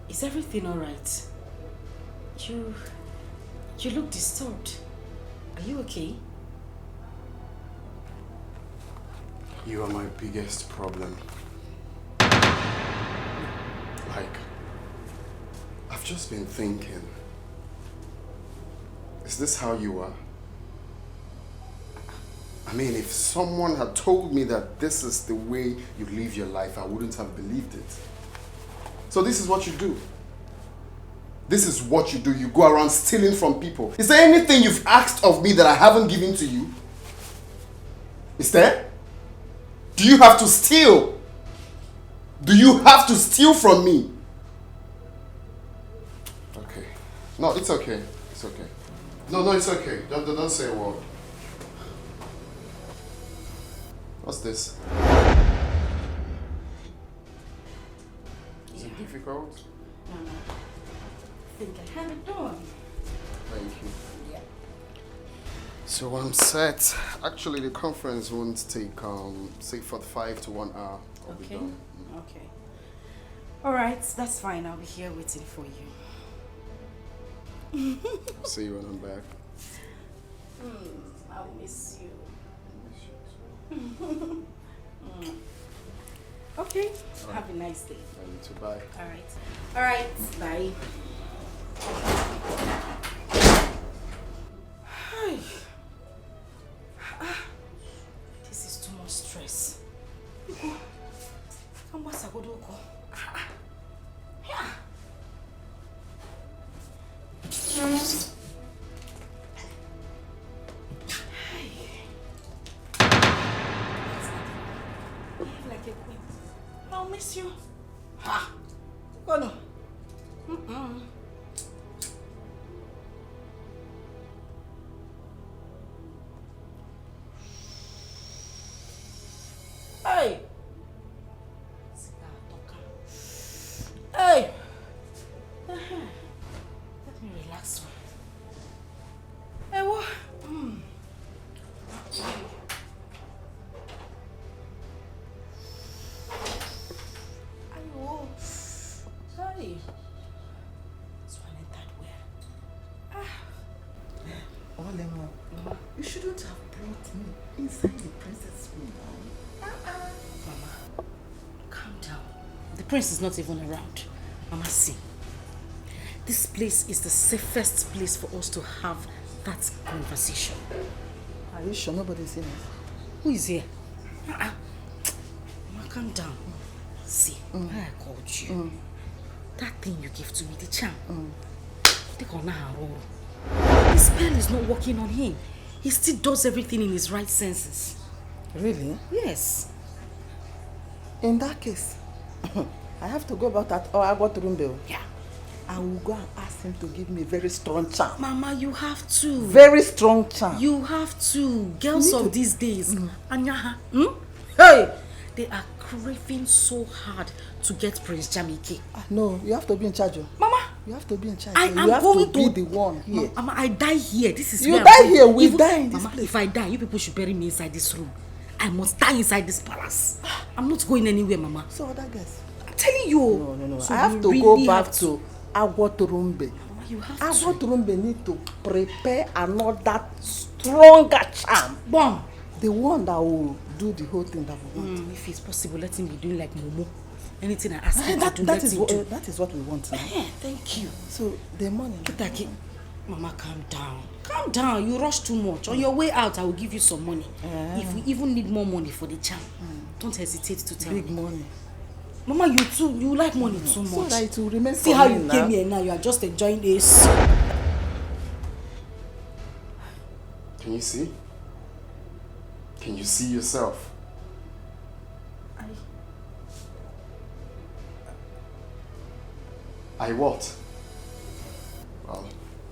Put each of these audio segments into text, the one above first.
Is everything alright? You look disturbed. Are you okay? You are my biggest problem. Like, I've just been thinking, is this how you are? I mean, if someone had told me that this is the way you live your life, I wouldn't have believed it. So this is what you do. This is what you do. You go around stealing from people. Is there anything you've asked of me that I haven't given to you? Is there? Do you have to steal? Do you have to steal from me? Okay. No, it's okay. It's okay. No, it's okay. Don't say a word. What's this? Is it difficult? No. I think I have it done. Thank you. Yeah. So I'm set. Actually, the conference won't take, say, 45 to 1 hour. I'll be done. Okay. All right, that's fine. I'll be here waiting for you. I'll see you when I'm back. I'll miss you. Okay. Right. Have a nice day. You too. Bye. All right. Bye. This is too much stress. Come on, Sagodoko. Yeah. Like a queen. I'll miss you. Ha! Go no. Hey! Hey! Let me relax. Hey, what? Hey. Swallowed that well. Olemo, you shouldn't have brought me inside the princess room. Mama, calm down. The prince is not even around. Mama, see. This place is the safest place for us to have that conversation. Are you sure nobody's in it? Who is here? Mama, calm down. See, why I called you. That thing you gave to me, the charm. The spell is not working on him. He still does everything in his right senses. Really? Yes. In that case, I have to go back that or I got to room bill. Yeah. I will go and ask him to give me a very strong charm. Mama, you have to. Very strong charm. You have to. Girls of these days, Anyaha, hey, they are craving so hard to get Prince Jamike. No, you have to be in charge. Mama, you have to be in charge. I you am have going to be the one here. Mama, I die here. This is you where die here. We die in this Mama, place. if I die, you people should bury me inside this room. I must die inside this palace. I'm not going anywhere, Mama. So other guys. I'm telling you. No. So I have to go back to Agwaturumbe. You have Agwaturumbe need to prepare another stronger charm. Bomb. The one that will do the whole thing that we want. If it's possible, let him be doing like Momo. Anything I ask him to do, let him do. That is what we want now. Thank you. So the money. Mama, calm down. Calm down. You rush too much. On your way out, I will give you some money. If we even need more money for the charm, don't hesitate to tell me. Big money. Mama, you too. You like money too much. So that it will remain. See how you came here now. You are just enjoying this. Can you see? Can you see yourself? I what? Well,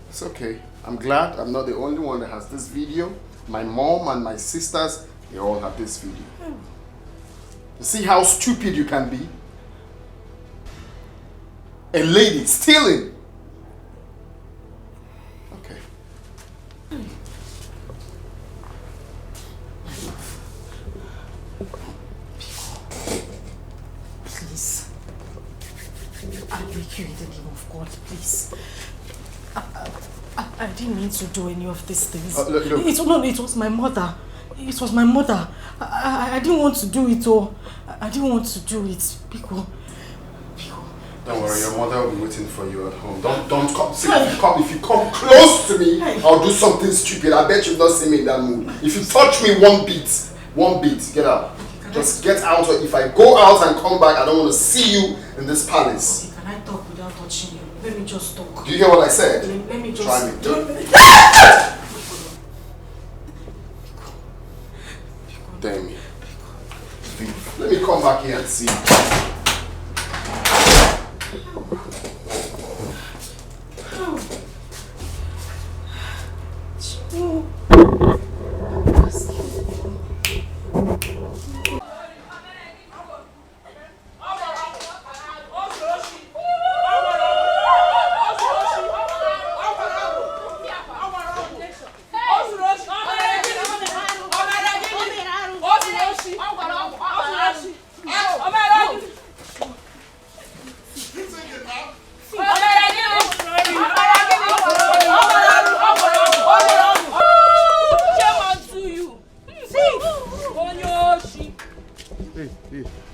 it's okay. I'm glad I'm not the only one that has this video. My mom and my sisters, they all have this video. You see how stupid you can be? A lady stealing. Okay. Please. I beg you in the name of God, please. I didn't mean to do any of these things. Look. It was my mother. It was my mother. I didn't want to do it, oh. I didn't want to do it. Pico. Don't worry, your mother will be waiting for you at home. Don't come. See, if you come close to me, I'll do something stupid. I bet you've not seen me in that mood. If you touch me one beat, get out. Just get out, or if I go out and come back, I don't want to see you in this palace. Okay, can I talk without touching you? Let me just talk. Do you hear what I said? Let me just... Try me. Damn me. Let me come back here and see.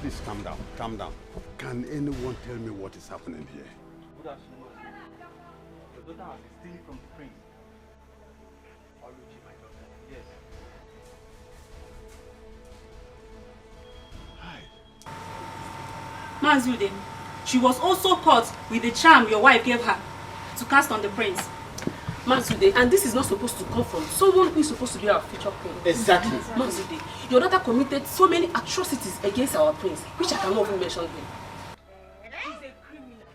Please calm down. Can anyone tell me what is happening here? Good afternoon. Your daughter has been stealing from the prince. Oluchi, my daughter. Yes. Hi. Mazude, she was also caught with the charm your wife gave her to cast on the prince. Mazude, and this is not supposed to come from someone who is supposed to be our future queen. Exactly. Mazude, your daughter committed so many atrocities against our prince, which I cannot even mention here. He's a criminal.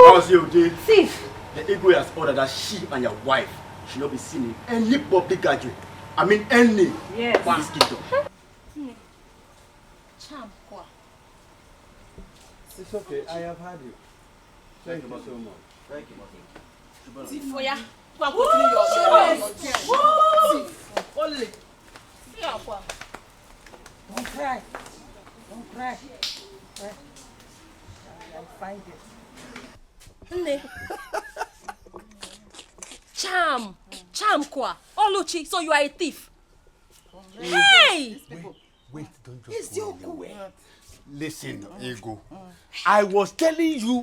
Mazude, Thief! the Igwe has ordered that she and your wife should not be seen in any public gathering. I mean any. Yes. In this kingdom. It's okay, I have heard you. Thank you so much. Thank you, Mother. Tifoya, go and continue your Thief! Only. See how far. Don't cry. Don't cry. I'll find it. Charm kwa. Oluchi, so you are a thief. Hey! Wait, don't just go anywhere. Listen, Ego. I was telling you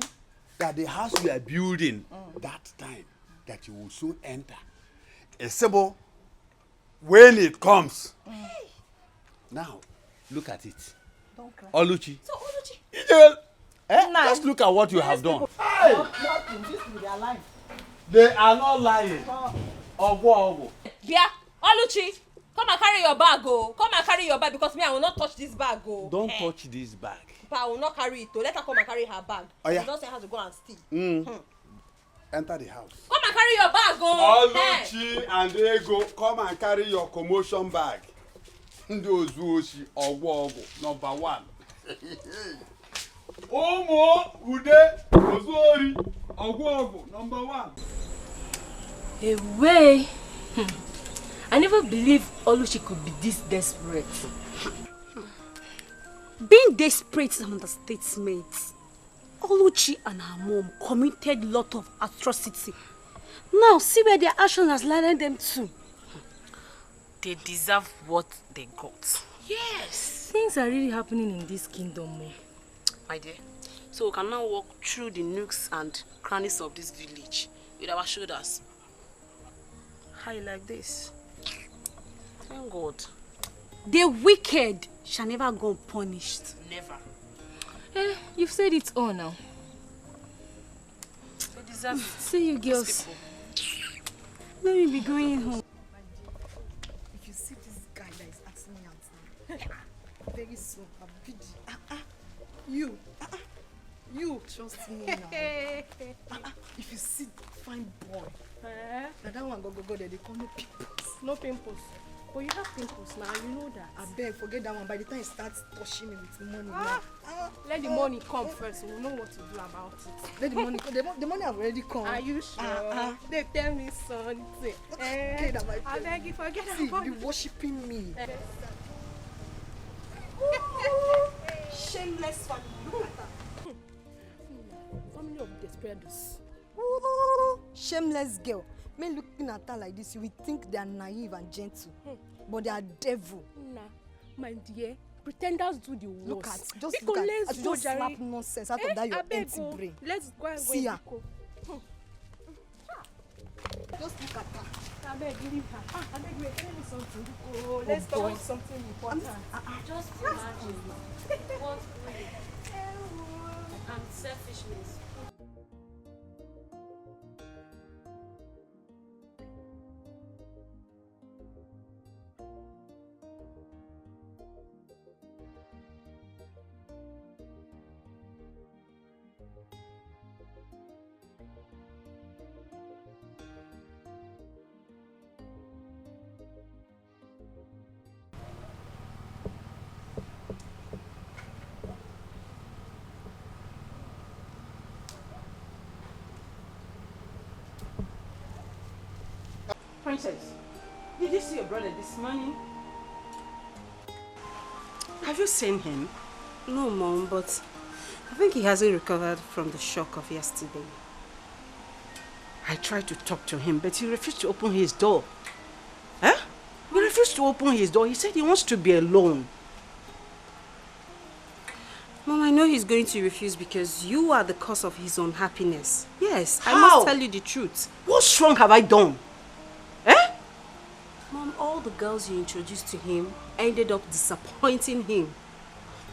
that the house we are building that time that you will soon enter. Esebo, when it comes. Now, look at it. Don't cry. Oluchi. So Oluchi. Just look at what you have done. Hey! Nothing. This will be their life. They are not lying. Ogo. Bia, Oluchi, come and carry your bag, oh. Come and carry your bag because me, I will not touch this bag, oh. Don't touch this bag. But I will not carry it, oh. Let her come and carry her bag. Oh, yeah. You don't say her to go and steal. Enter the house. Come and carry your bag, oh. Oluchi and Ego, come and carry your commotion bag. Those Ogo, number one. Omo, Ude, Ozori, Ogo, number one. Away. I never believed Oluchi could be this desperate. Being desperate is an understatement. Oluchi and her mom committed a lot of atrocity. Now see where their action has landed them to. They deserve what they got. Yes. Things are really happening in this kingdom, oh. My dear, so we can now walk through the nooks and crannies of this village with our shoulders high like this. Thank God. The wicked shall never go unpunished. Never. You've said it all now. They deserve it. See you girls. Let me be going home. If you see this guy that is asking me out now, very soon I'll be you trust me now. If you see fine boy, that one go there, they call no pimples. No pimples. But you have pimples now, you know that. I beg, forget that one. By the time he starts touching me with money, Let the money come first, we'll know what to do about it. let the money come. The money have already come. Are you sure? They tell me something. Okay, that my I beg you, forget see, about be it. worshipping me. Shameless family. Look at that. family of desperados. Ooh, shameless girl. Men looking at her like this, you would think they are naive and gentle. But they are devil. Nah, my dear, pretenders do the worst. Look at, just look at, I should just slap nonsense out of that your empty brain. Let's go and see her. Just look at her. I beg, leave her. I beg, wait, tell me something. Oh, let's talk about something important. Just imagine what greed and selfishness. Princess, did you see your brother this morning? Have you seen him? No, Mom, but I think he hasn't recovered from the shock of yesterday. I tried to talk to him, but he refused to open his door. Huh? He refused to open his door. He said he wants to be alone. Mom, I know he's going to refuse because you are the cause of his unhappiness. Yes, How? I must tell you the truth. What wrong have I done? Mom, all the girls you introduced to him ended up disappointing him.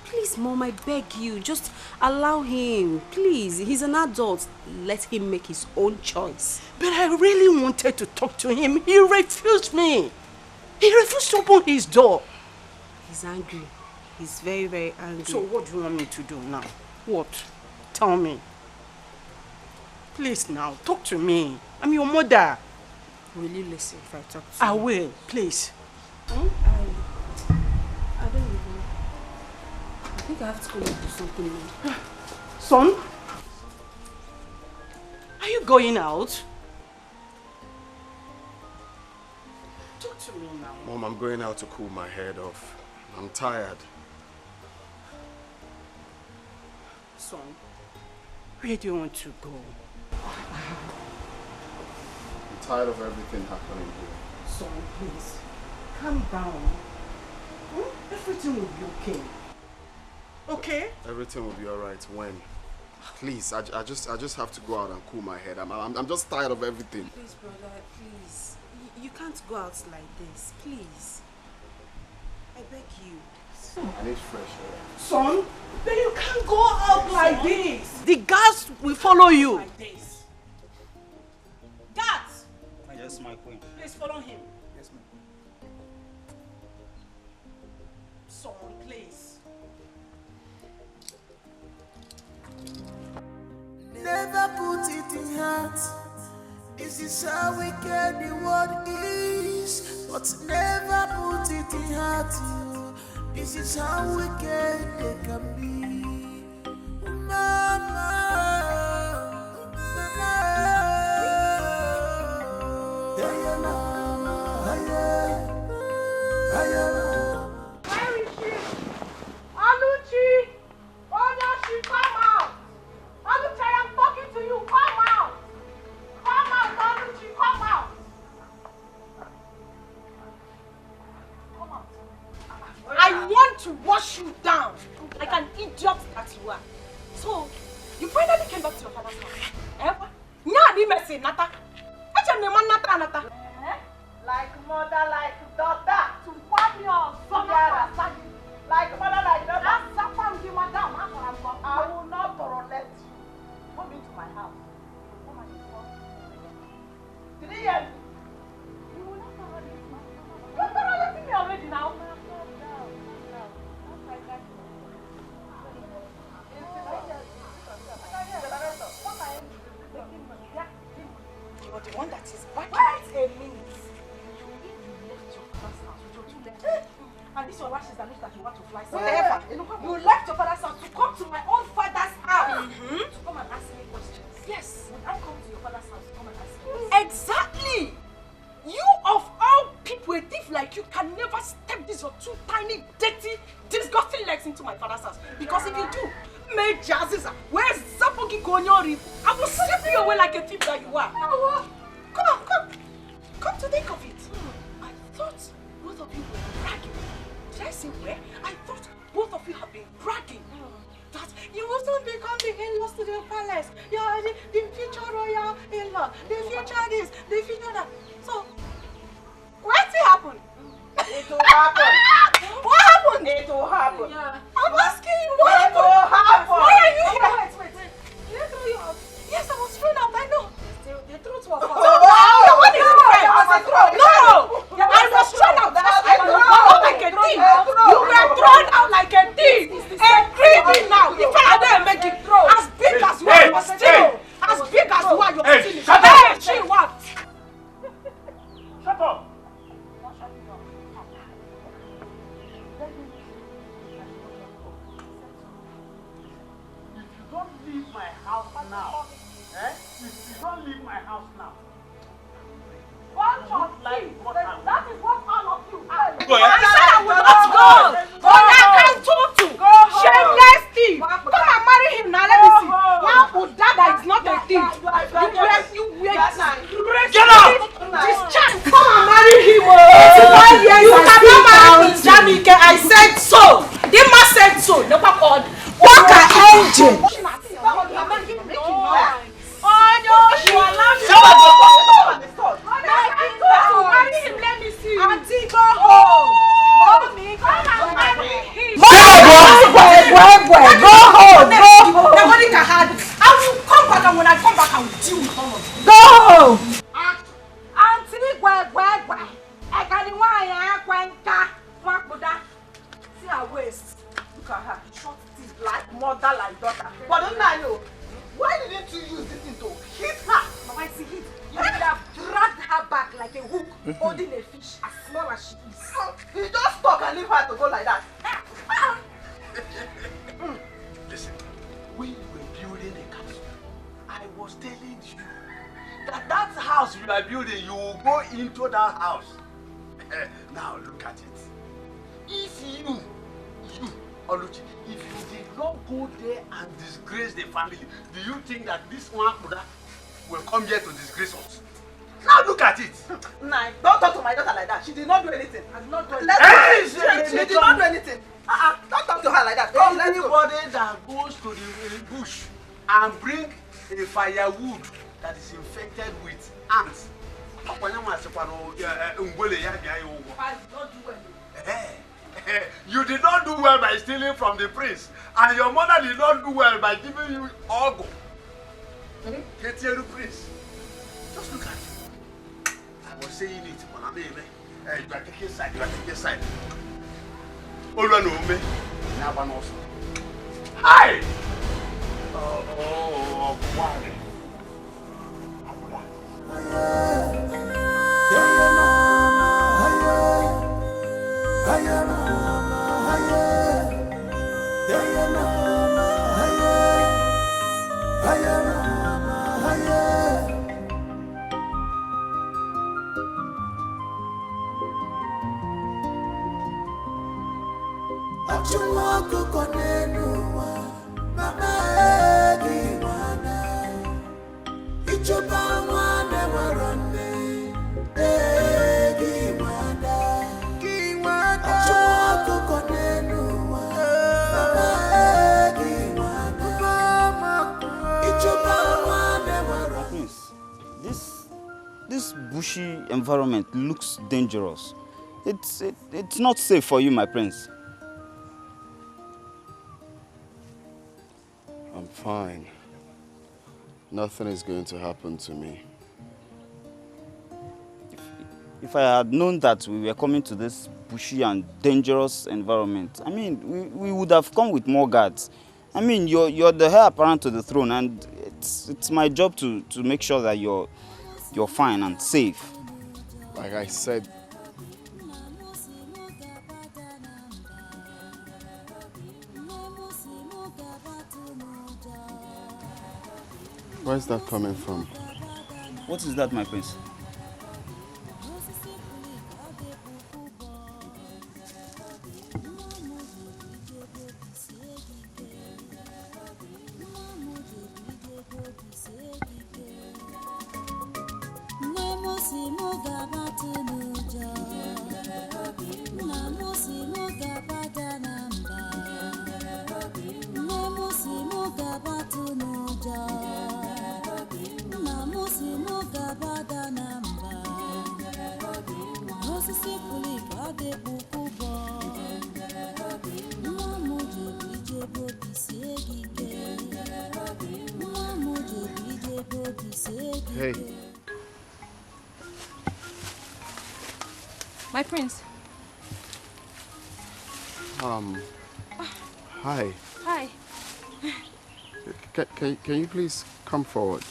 Please, Mom, I beg you, just allow him. Please, he's an adult. Let him make his own choice. But I really wanted to talk to him. He refused me. He refused to open his door. He's angry. He's very, very angry. So what do you want me to do now? What? Tell me. Please now, talk to me. I'm your mother. Will you listen if I talk to you? I will, please. I don't even... I think I have to go and do something now. Son? Are you going out? Talk to me now. Mom, I'm going out to cool my head off. I'm tired. Son, where do you want to go? I'm tired of everything happening here. Son, please, calm down. Everything will be okay. Okay? Everything will be alright when? Please, I just have to go out and cool my head. I'm just tired of everything. Please, brother, please. You can't go out like this, please. I beg you. I need fresh air. Son, then you can't go out like this. The guards will follow you. Like this. Guards! Yes, my queen. Please follow him. Yes, my queen. Son, please. Never put it in heart. This is how wicked the world is. But never put it in heart. This is how wicked they can be. Mama. Where is she? Aluchi! Oh, no, she come out! Aluchi, I am talking to you. Come out! Come out, Aluchi, come out! Come out. I want to wash you down like an idiot that you are. So, you finally came back to your father's house. Eh? Nya di messy, Nata. Eche ne man Nata. Like mother, like daughter. To form your son. Like mother, like daughter. That's Safam ki madam. I will not tolerate you. Come into my house. Come and inform me. Did you hear me? You will not tolerate me. You're tolerating me already now. You're the one that is back. Wait a minute. And this your lashes that looks like you want to fly. Whatever. You left your father's house to come to my own father's house. To come and ask me questions. Yes. Would I come to your father's house to come and ask you? Exactly. You of all people, a thief like you can never step these your two tiny, dirty, disgusting legs into my father's house. Because if you do, me Jaziza, where's Zapogi Gonyori? I will slip you away like a thief that you are. Come to think of it. I thought both of you were bragging. Did I say where? I thought both of you have been bragging. That you will soon become the in-laws to the palace. You are the future royal in-law. The future this, the future that. So, what's it happen? It will happen. What happened? It will happen. Yeah. I'm asking you, what happened? It will happen. Why are you here? Wait. Did I throw you out? Yes, I was thrown out, I know. The truth was false. No, what is it? No! I was thrown out. I was thrown out like a thief. You were thrown out like a thief. A creepy now. The fellow there make it as big as you are, but still. As big as you are, you're still. Shut up! She what? Shut up! If you don't leave my house now, if you don't leave my house now, That is what all of you are. Go ahead. I said I will not go. Shameless thief. Come and marry him now. Let me see. Now, Udada is not a thief. You were. Get out! This child, come and marry him. You cannot marry Prince Janike. I said so. The man said so. Never called. Walk an angel. Oh no, you are laughing. Marry him, let me see. Auntie, go home. Mommy, come and marry him. Go home. Nobody can have it. I will come back, and when I come back, I will deal with all of you. Go home. Auntie, I got the wine. See her waist. Look at her. Short teeth like mother, like daughter. But don't I know? Why didn't you use this thing to hit her? Mama, I see hit. You would have dragged her back like a hook, holding a fish as small as she is. You just talk and leave her to go like that. Listen, when you were building a castle, I was telling you that house you are building, you will go into that house. Now look at it. If you, Oluchi, if you did not go there and disgrace the family, do you think that this one will come here to disgrace us? Now look at it. Nah, don't talk to my daughter like that. She did not do anything. I did not do anything. She did not do anything. Don't talk to her like that. Anybody that goes to the bush and bring a firewood that is infected with ants, I did not do well. you did not do well by stealing from the prince, and your mother did not do well by giving you ogo. Get here, prince. Just look at it. I was saying it, but I'm you are taking side. You are taking side. All one know me. Now one also. Hi. Oh, wow. This bushy environment looks dangerous. It's not safe for you, my prince. I'm fine. Nothing is going to happen to me. If I had known that we were coming to this bushy and dangerous environment, I mean, we would have come with more guards. I mean, you're the heir apparent to the throne, and it's my job to make sure that you're fine and safe. Like I said, where's that coming from? What is that, my prince? Hey. My prince. Hi. Hi. Can you please come forward?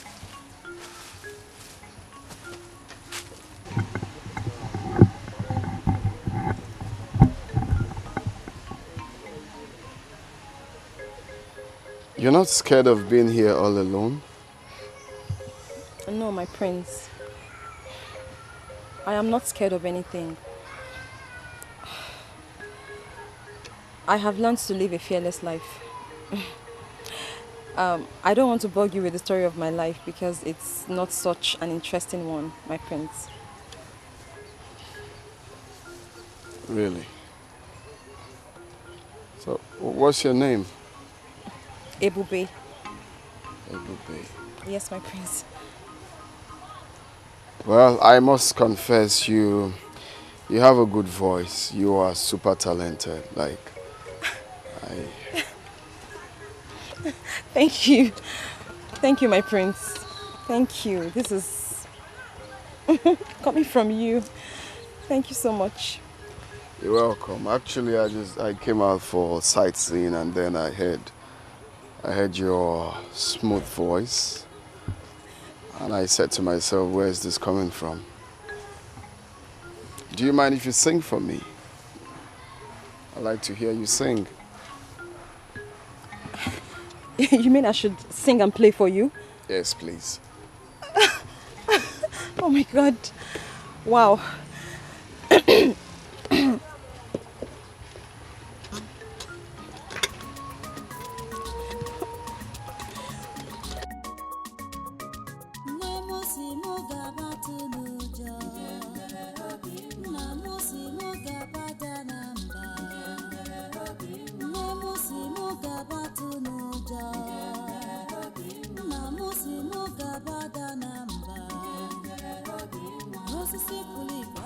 You're not scared of being here all alone? No, my prince. I am not scared of anything. I have learned to live a fearless life. I don't want to bug you with the story of my life because it's not such an interesting one, my prince. Really? So, what's your name? Ebube. Ebube. Yes, my prince. Well, I must confess you have a good voice. You are super talented. Thank you. Thank you, my prince. Thank you. This is coming from you. Thank you so much. You're welcome. Actually, I came out for sightseeing and then I heard your smooth voice. And I said to myself, where is this coming from? Do you mind if you sing for me? I'd like to hear you sing. You mean I should sing and play for you? Yes, please. Oh my God. Wow.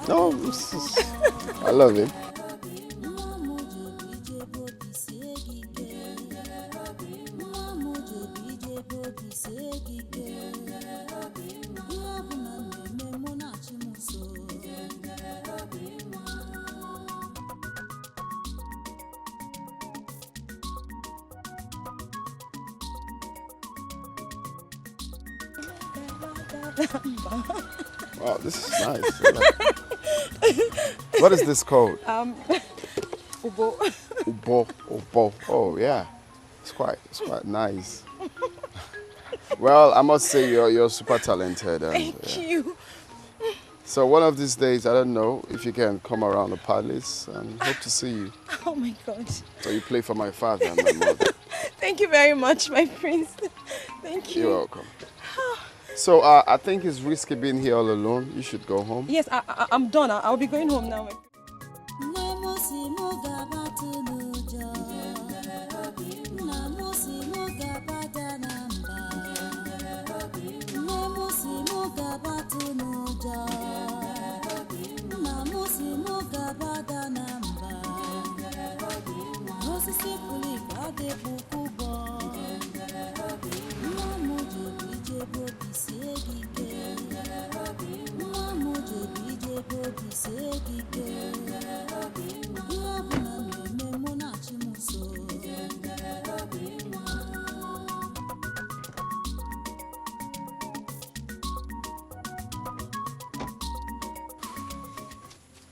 No, I love him. Wow, this is nice. What is this called? Ubo. Ubo. Oh yeah, it's quite nice. Well, I must say you're super talented. And, Thank you. So one of these days, I don't know if you can come around the palace and hope to see you. Oh my God. So you play for my father and my mother. Thank you very much, my prince. Thank you. You're welcome. So I think it's risky being here all alone. You should go home. Yes, I'm done. I'll be going home now.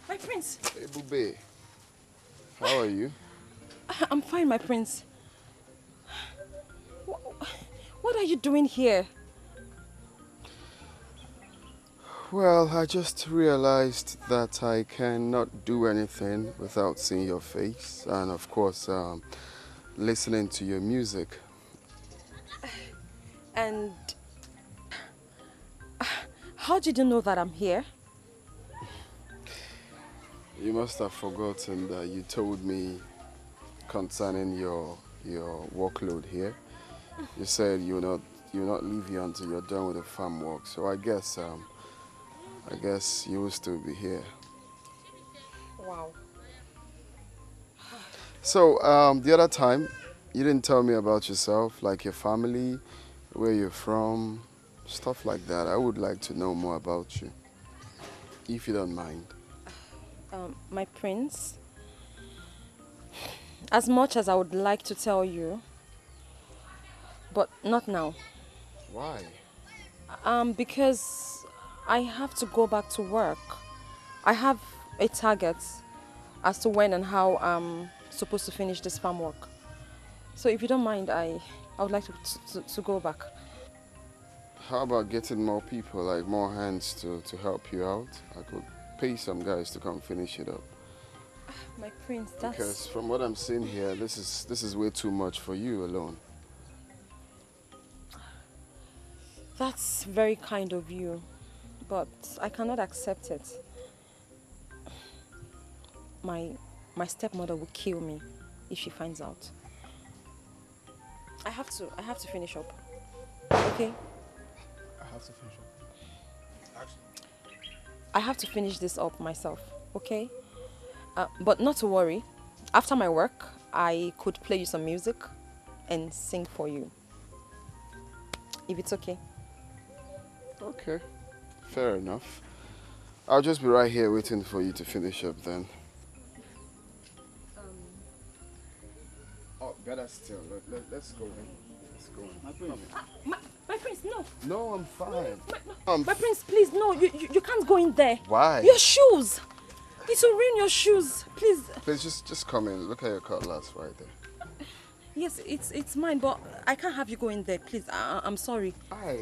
My prince. Hey, Bube. How are you? I'm fine, my prince. What are you doing here? Well, I just realized that I cannot do anything without seeing your face and, of course, listening to your music. And how did you know that I'm here? You must have forgotten that you told me concerning your workload here. You said you'll not leave here until you're done with the farm work. So I guess you will still be here. Wow. So the other time, you didn't tell me about yourself, like your family, where you're from. stuff like that. I would like to know more about you, if you don't mind. My prince, as much as I would like to tell you, but not now. Why? Because I have to go back to work. I have a target as to when and how I'm supposed to finish this farm work. So if you don't mind, I would like to go back. How about getting more people, like more hands to help you out? I could pay some guys to come finish it up. My prince, that's... Because from what I'm seeing here, this is way too much for you alone. That's very kind of you, but I cannot accept it. My stepmother will kill me if she finds out. I have to finish up. Okay? I have to finish up. I have to finish this up myself, okay? But not to worry. After my work, I could play you some music and sing for you. If it's okay. Okay, fair enough. I'll just be right here waiting for you to finish up then. Oh, better still. Let's go in. Let's go in. My prince, no. No, I'm fine. My prince, please, no. You can't go in there. Why? Your shoes. It will ruin your shoes. Please. Please, just come in. Look at your cutlass right there. Yes, it's mine, but I can't have you go in there, please. I'm sorry. My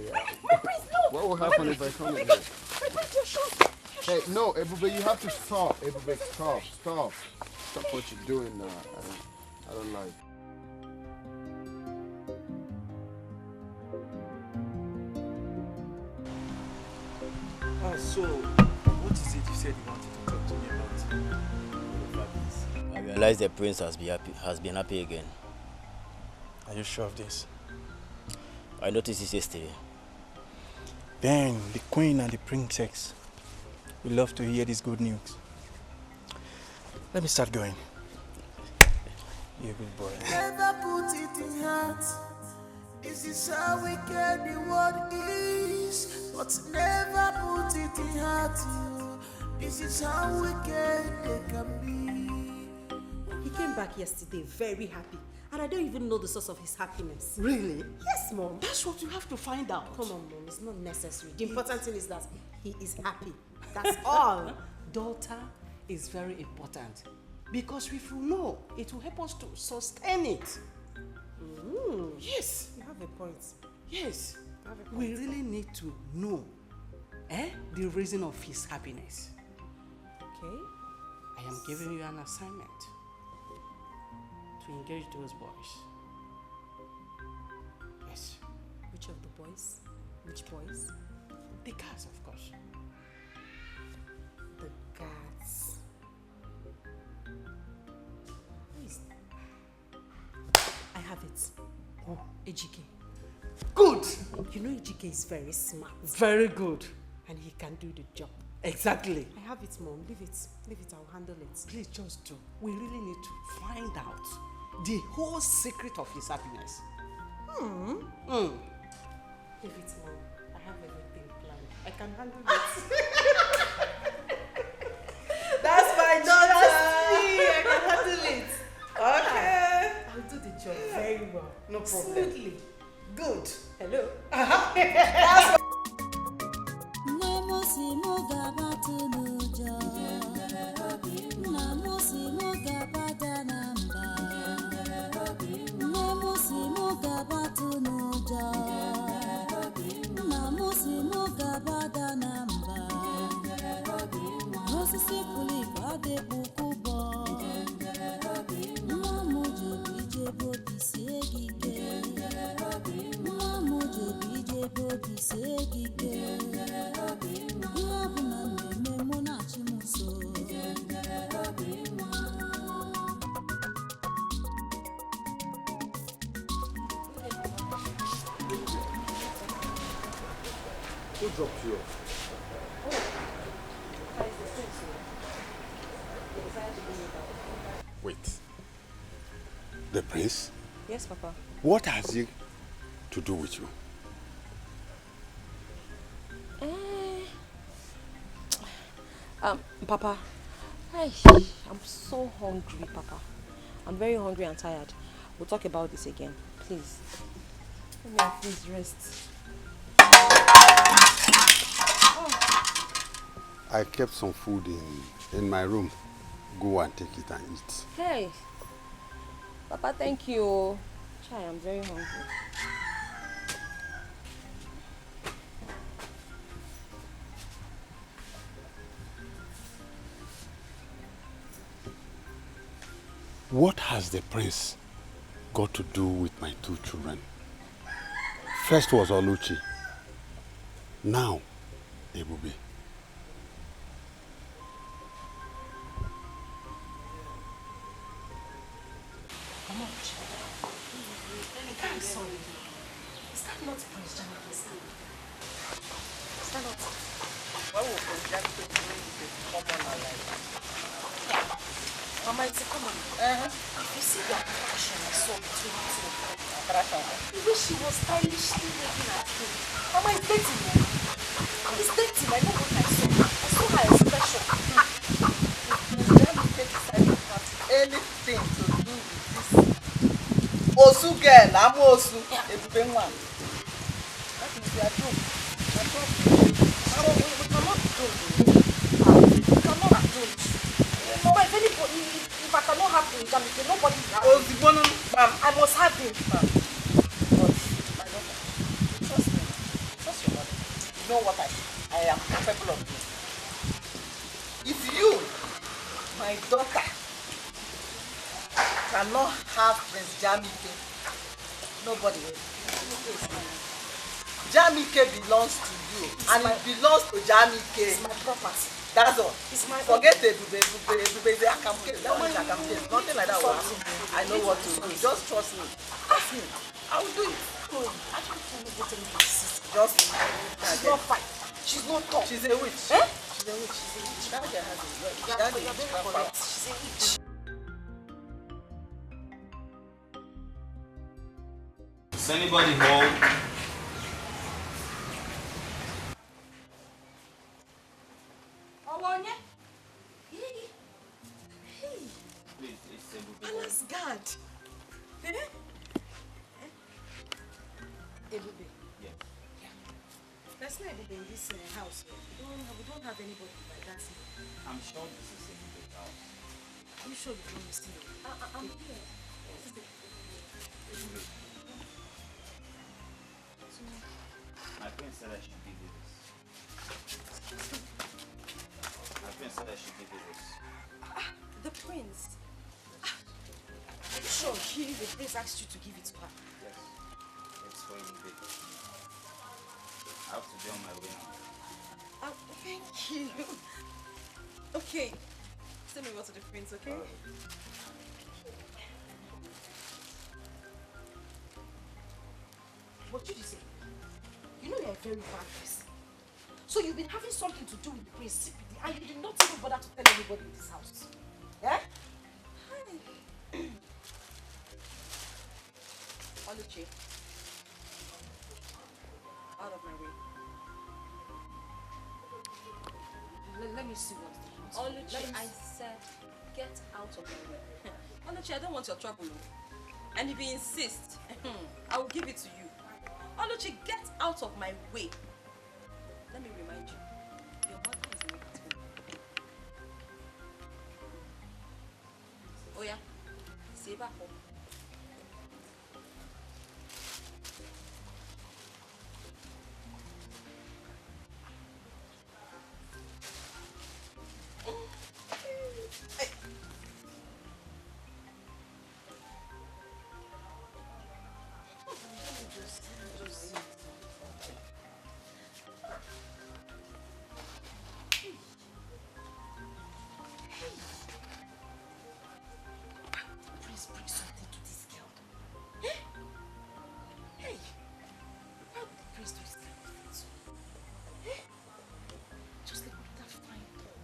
prince, no. What will happen if I come in My there? prince, your shoes. Hey, no, Ebube, you have to stop. Ebube, stop. Stop what you're doing now. I don't like. So, what is it you said you wanted to talk to me about? I realize the prince has been happy again. Are you sure of this? I noticed this yesterday. Then the queen and the princess will love to hear this good news. Let me start going. You're a good boy. Never put it in heart. This is how wicked the world is. But never put it in heart. This is how wicked they can be. He came back yesterday very happy. And I don't even know the source of his happiness. Really? Yes, Mom. That's what you have to find out. Come on, Mom. It's not necessary. The important thing is that he is happy. That's all. Daughter is very important. Because if you know, it will help us to sustain it. Yes. You have a point. Yes. We really need to know the reason of his happiness. Okay. I am giving you an assignment to engage those boys. Yes. Which of the boys? Which boys? The cats, of course. The cats. Please. I have it. Oh, Ejike. Good. You know Ejike is very smart. Very good. And he can do the job. Exactly. I have it, Mom. Leave it. Leave it. I'll handle it. Please just do. We really need to find out the whole secret of his happiness. Leave it, Mom. I have everything planned. I can handle it. That's my daughter. I can handle it. Okay. I'll do the job very well. No problem. Smoothly. Good. Hello. Who dropped you off? Wait. The prince? Yes, Papa. What has he to do with you? Papa, I'm so hungry, Papa. I'm very hungry and tired. We'll talk about this again, please. Let me please rest. I kept some food in my room. Go and take it and eat. Hey, Papa, thank you. Chai, I'm very hungry. What has the prince got to do with my two children? First was Oluchi. Now, Ebube. I'm sorry. Is that not Prince Jamaica's son? Is that not? Why would Prince Jamaica bring the common alive? Mama, it's a common. You see the attraction I saw between the two of them. The way she was stylishly looking at him. Mama, it's dating, man. It's dating. I know what I saw. I saw her expression. Prince Jamaica decided to have anything to do with this Osu girl, I'm Osu. Ebube nwa. That is their joke. Their problem. We cannot do it. We cannot do it. Mama, if anybody, if I cannot have Prince Jamaica, nobody will have him. I must have him. But I don't know. Trust me. Trust your mother. You know what I am capable of doing. If you, my daughter, cannot have Prince Jamike, nobody will. Jamike belongs to you, and it belongs to Jamike. It's my property. That's all. It's my Forget Ebube. Ebube is a case. That one is a case. Nothing like that will happen. I know what to do. Just trust me. Trust me. I will do it. I can't tell me what anybody's sister. Just she's not fine. She's not tough. She's a witch. Eh? She's a witch. She's a witch. That girl has a witch. You're very correct. She's a witch. Is anybody home? Owonya? Please, it's Ebube. Allah's God. Eh? Ebube. Yeah. There's no Ebube in this house. We don't have anybody like that. I'm sure this is Ebube's house. Are you sure you don't listen? I'm here. Ebube. My friend said I should give you this. My friend said I should give you this. The prince. Are you sure the prince asked you to give it to her? Yes. It's for Ebube. I have to be on my way now. Thank you. Okay. Send me over to the prince, okay? What did you say? You know you're a very bad person. So you've been having something to do with the prince secretly, and you did not even bother to tell anybody in this house. Yeah? Oluchi. Out of my way. Let me see what. Oluchi, I said, get out of my way. Oluchi, I don't want your trouble. And if you insist, I will give it to you. Oluchi, get out of my way. Let me remind you, your mother is not at home. Oh yeah, save her home. Please bring something to this girl. Hey! Why would the prince do this kind of thing to me? Just look at that fine top.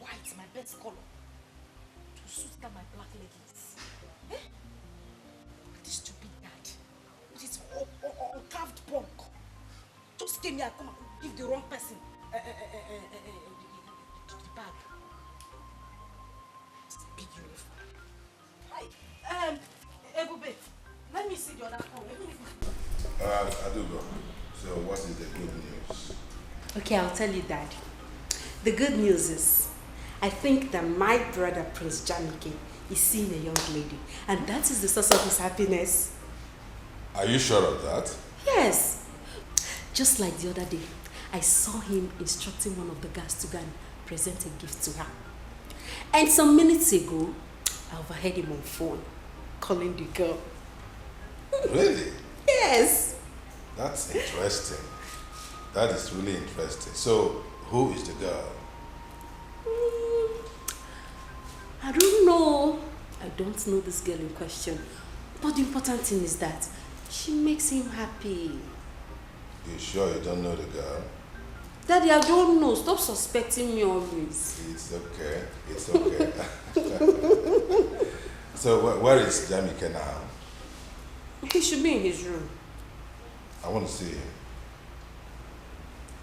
White, my best color. To suit that my black leggings. This stupid dad. With his carved punk. Just came here and come and give the wrong person the bag. Big uniform. Ebube, let me see the other phone. I do go. So what is the good news? Okay, I'll tell you, Dad. The good news is, I think that my brother, Prince Jamike, is seeing a young lady, and that is the source of his happiness. Are you sure of that? Yes. Just like the other day, I saw him instructing one of the guards to go and present a gift to her. And some minutes ago, I overheard him on phone, calling the girl. Really? Yes. That's interesting. That is really interesting. So, who is the girl? I don't know. I don't know this girl in question. But the important thing is that she makes him happy. You sure you don't know the girl? Daddy, I don't know. Stop suspecting me always. It's okay. It's okay. So, where is Jamike now? He should be in his room. I want to see him.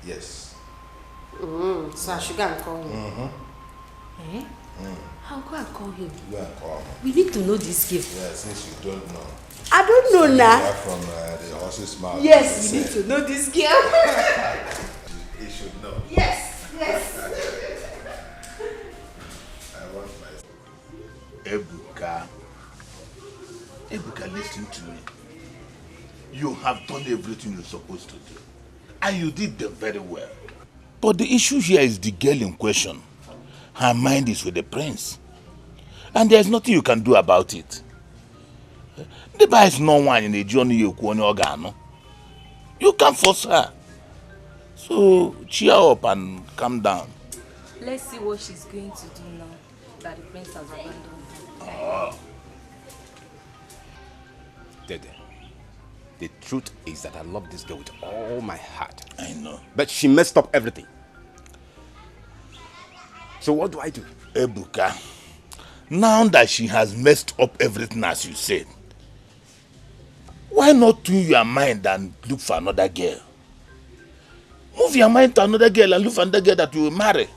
Yes. So I should go and call him. Mm-hmm. Eh? I'll go and call him. Go and call him. We need to know this gift. Yeah, since you don't know. I don't know now. From the horse's mouth. Yes, we need to know this girl. He should know. Yes, yes. I want my... Ebuka, listen to me. You have done everything you're supposed to do. And you did them very well. But the issue here is the girl in question. Her mind is with the prince. And there's nothing you can do about it. The boy is no one in the journey you organo. You can't force her. So cheer up and calm down. Let's see what she's going to do now that the prince has abandoned her. Oh. Dede, the truth is that I love this girl with all my heart. I know. But she messed up everything. So what do I do? Ebuka, now that she has messed up everything as you said, why not tune your mind and look for another girl? Move your mind to another girl and look for another girl that you will marry.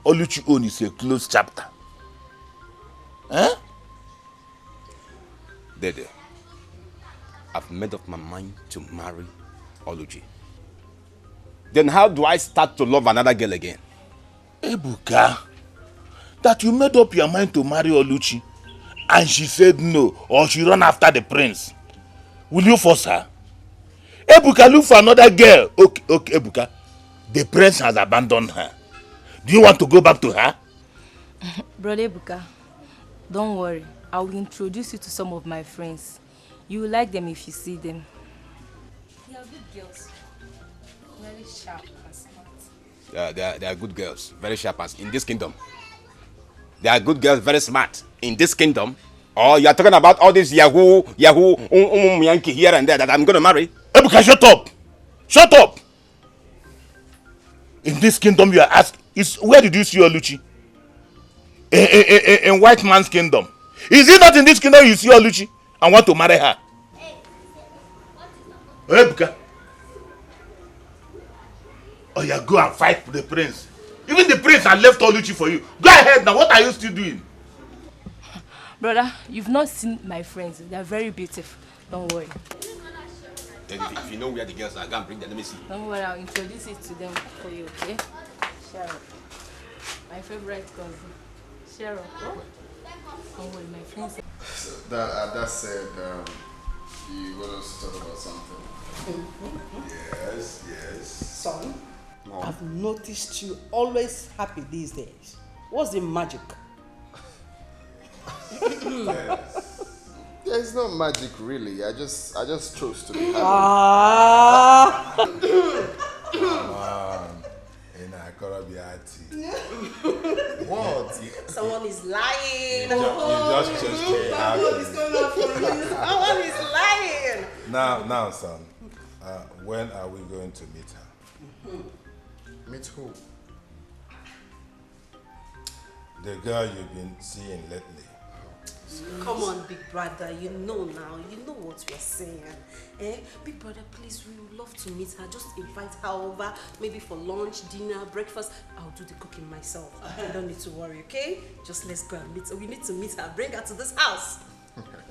Oluchi own is a closed chapter. Huh? Dede, I've made up my mind to marry Oluchi. Then how do I start to love another girl again? Ebuka, that you made up your mind to marry Oluchi and she said no, or she run after the prince. Will you force her? Ebuka, look for another girl. Okay, Ebuka. The prince has abandoned her. Do you want to go back to her? Brother Ebuka, don't worry. I will introduce you to some of my friends. You will like them if you see them. They are good girls. Very sharp and smart. They are good girls, very sharp as in this kingdom. They are good girls, very smart in this kingdom. Or you are talking about all this Yahoo, Yankee here and there that I'm going to marry? Ebuka, shut up! Shut up! In this kingdom you are asked, where did you see Oluchi? In white man's kingdom. Is it not in this kingdom you see Oluchi and want to marry her? Ebuka. Oh yeah, go and fight for the prince. Even the prince had left Oluchi for you. Go ahead now, what are you still doing? Brother, you've not seen my friends. They are very beautiful. Don't worry. Then if you know where the girls are, go and bring them. Let me see. Don't worry, I'll introduce it to them for you, okay? Cheryl. My favorite cousin. Cheryl. Oh? Don't worry, my friends. So that said, you want us to talk about something? Yes, yes. Son, I've noticed you always happy these days. What's the magic? Yes. There's no magic really. I just chose to be happy. Come on. What? Someone is lying. You just chose to be happy. What's going on for you? Someone is lying. Now, son. When are we going to meet her? Meet who? The girl you've been seeing lately. Come on, big brother. You know now. You know what we're saying. Big brother, please, we would love to meet her. Just invite her over, maybe for lunch, dinner, breakfast. I'll do the cooking myself. You don't need to worry, okay? Just let's go and meet her. We need to meet her. Bring her to this house.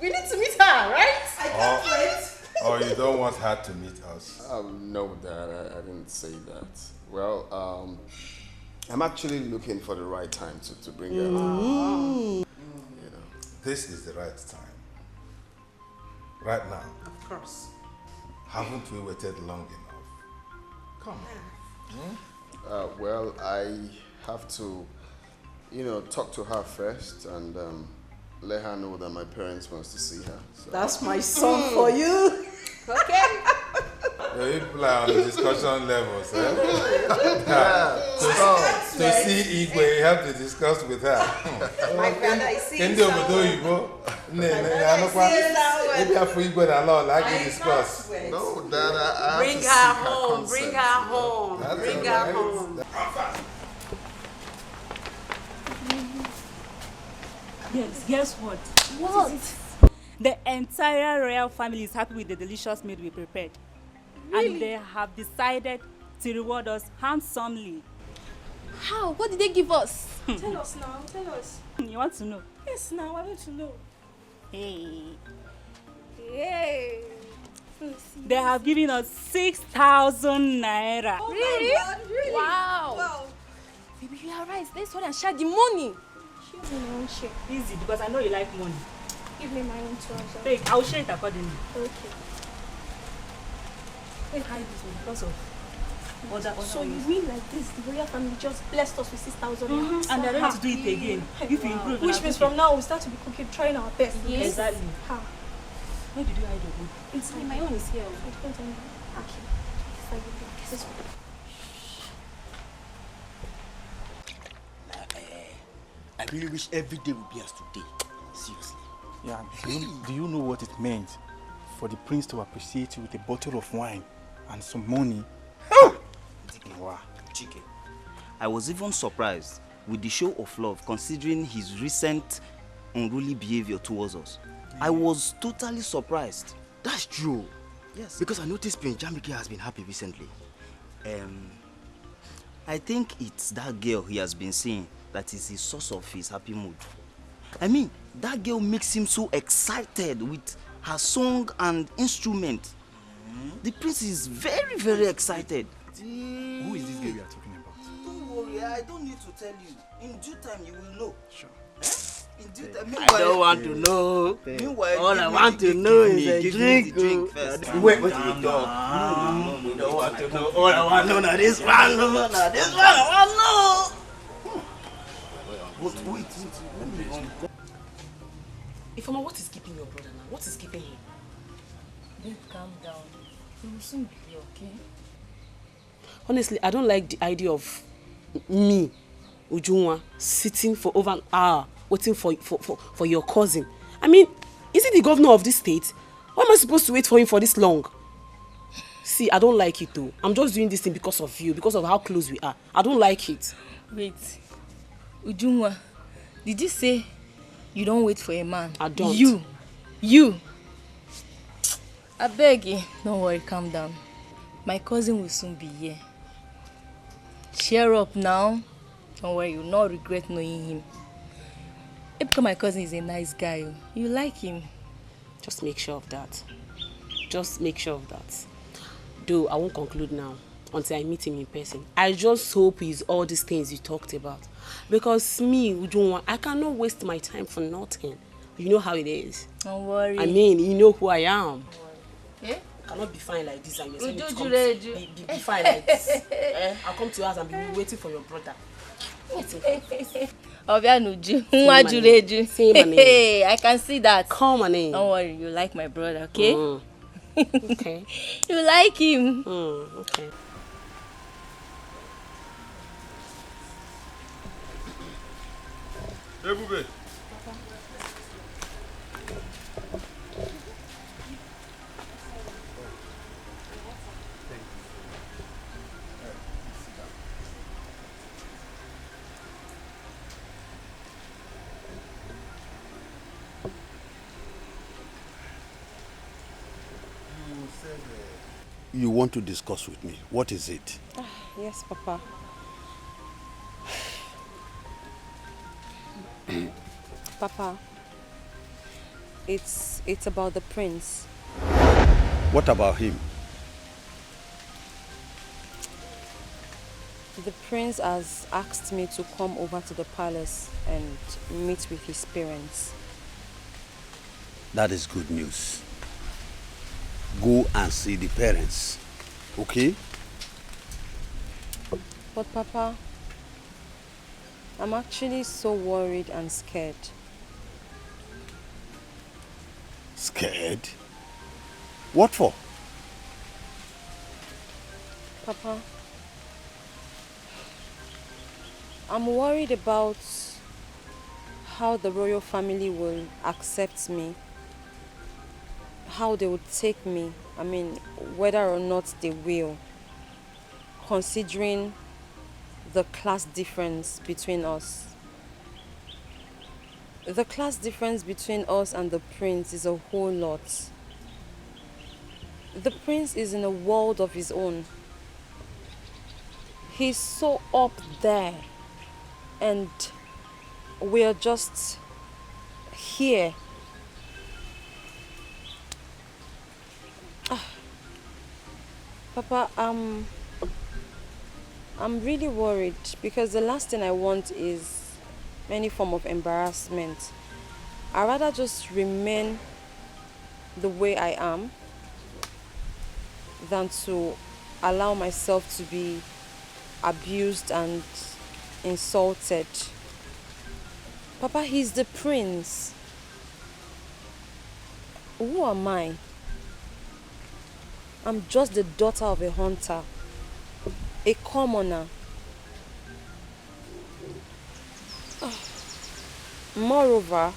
We need to meet her, right? I can't wait. Or you don't want her to meet us? No, Dad, I didn't say that. Well, I'm actually looking for the right time to bring her. You know. This is the right time. Right now. Of course. Haven't we waited long enough? Come on. Well, I have to, talk to her first and let her know that my parents wants to see her. So. That's my son for you. Okay. You people are on the discussion levels, eh? To see Igwe, you have to discuss with her. My brother is seeing Maybe after Igwe and all, I can discuss. No, Dad, I have Bring to her seek home. consent. Bring her home. That's Bring all her right. home. Yes, guess what? What? The entire royal family is happy with the delicious meal we prepared. Really? And they have decided to reward us handsomely. How? What did they give us? Tell us now, tell us. You want to know? Yes, now, I want to know. Hey. Yay! They have given us 6,000 naira. Oh Really? my God, really? Wow. Baby, you are right. Let's go and share the money. Give me my own share. Easy, because I know you like money. Give me my own trouser. Take, I'll share it accordingly. Okay. Hey, hide this one because of other So you ways. mean like this, the royal family just blessed us with 6,000 Mhm. And they're ready to do it again. If you improve, Which now, means cooking. from now we start to be cooking, trying our best. Yes. Exactly. How? Where did you hide your own? Inside. My own is here. Okay. This one. I really wish every day would be as today. Seriously. Yeah, do you know what it meant for the prince to appreciate you with a bottle of wine and some money? Wow. Chike, I was even surprised with the show of love considering his recent unruly behavior towards us. I was totally surprised. That's true. Yes. Because I noticed Prince Jamike has been happy recently. I think it's that girl he has been seeing that is the source of his happy mood. I mean, that girl makes him so excited with her song and instrument. The prince is very, very excited. Who is this girl you are talking about? Don't worry, I don't need to tell you. In due time, you will know. Sure. In due time. I don't want to know. Meanwhile, All I want to know is a give drink. me the drink first. Wait, you don't. No, don't want to know. All I want to know now this one. No, now this one. I want to know. Wait. Let me run. Ifeoma, what is keeping your brother now? What is keeping him? Babe, calm down. We will soon be here, okay? Honestly, I don't like the idea of me, Ujunwa, sitting for over an hour waiting for your cousin. I mean, is he the governor of this state? Why am I supposed to wait for him for this long? See, I don't like it though. I'm just doing this thing because of you, because of how close we are. I don't like it. Wait. Ujunwa, did you say you don't wait for a man? I don't. You. I beg you. Don't worry, calm down. My cousin will soon be here. Cheer up now. Don't worry, you'll not regret knowing him. Because my cousin is a nice guy. You like him. Just make sure of that. Just make sure of that. Though I won't conclude now until I meet him in person. I just hope he's all these things you talked about. Because me, Ujunwa, I cannot waste my time for nothing. You know how it is. Don't worry. I mean, you know who I am. Yeah? I cannot be fine like this and you're saying Uju, it comes Uju. be fine like this. I'll come to your house and be waiting for your brother. Obianuju. Say my name. Hey, I can see that. Call my name. Don't worry, you like my brother, okay? Okay. You like him. Okay. Ebube. you want to discuss with me. What is it? Yes, Papa. Papa, it's about the prince. What about him? The prince has asked me to come over to the palace and meet with his parents. That is good news. Go and see the parents, okay? But Papa, I'm actually so worried and scared. Scared? What for? Papa, I'm worried about how the royal family will accept me, how they would take me, I mean, whether or not they will, considering the class difference between us. The class difference between us and the prince is a whole lot. The prince is in a world of his own. He's so up there, and we're just here. Papa, I'm really worried because the last thing I want is any form of embarrassment. I'd rather just remain the way I am than to allow myself to be abused and insulted. Papa, he's the prince. Who am I? I'm just the daughter of a hunter, a commoner. Moreover,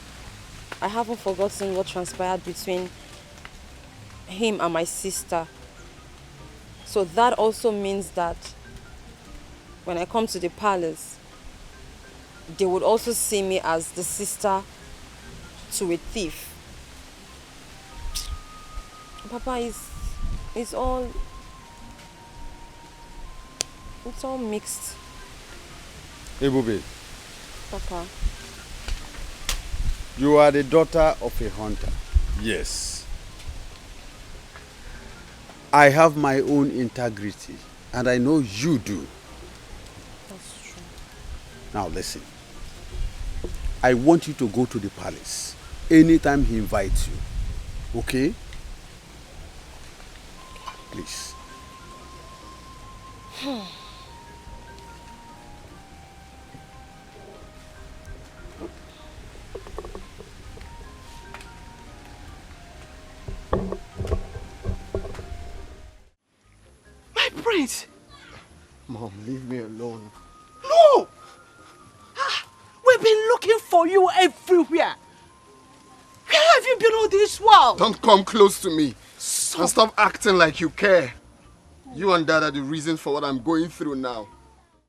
I haven't forgotten what transpired between him and my sister. So that also means that when I come to the palace, they would also see me as the sister to a thief. Papa, it's all mixed. Ebube, Papa. you are the daughter of a hunter. Yes. I have my own integrity, and I know you do. That's true. Now listen. I want you to go to the palace anytime he invites you. Okay? Please. My prince! Mom, leave me alone. No! We've been looking for you everywhere. Where have you been all this while? Don't come close to me. And stop acting like you care. You and Dad are the reason for what I'm going through now.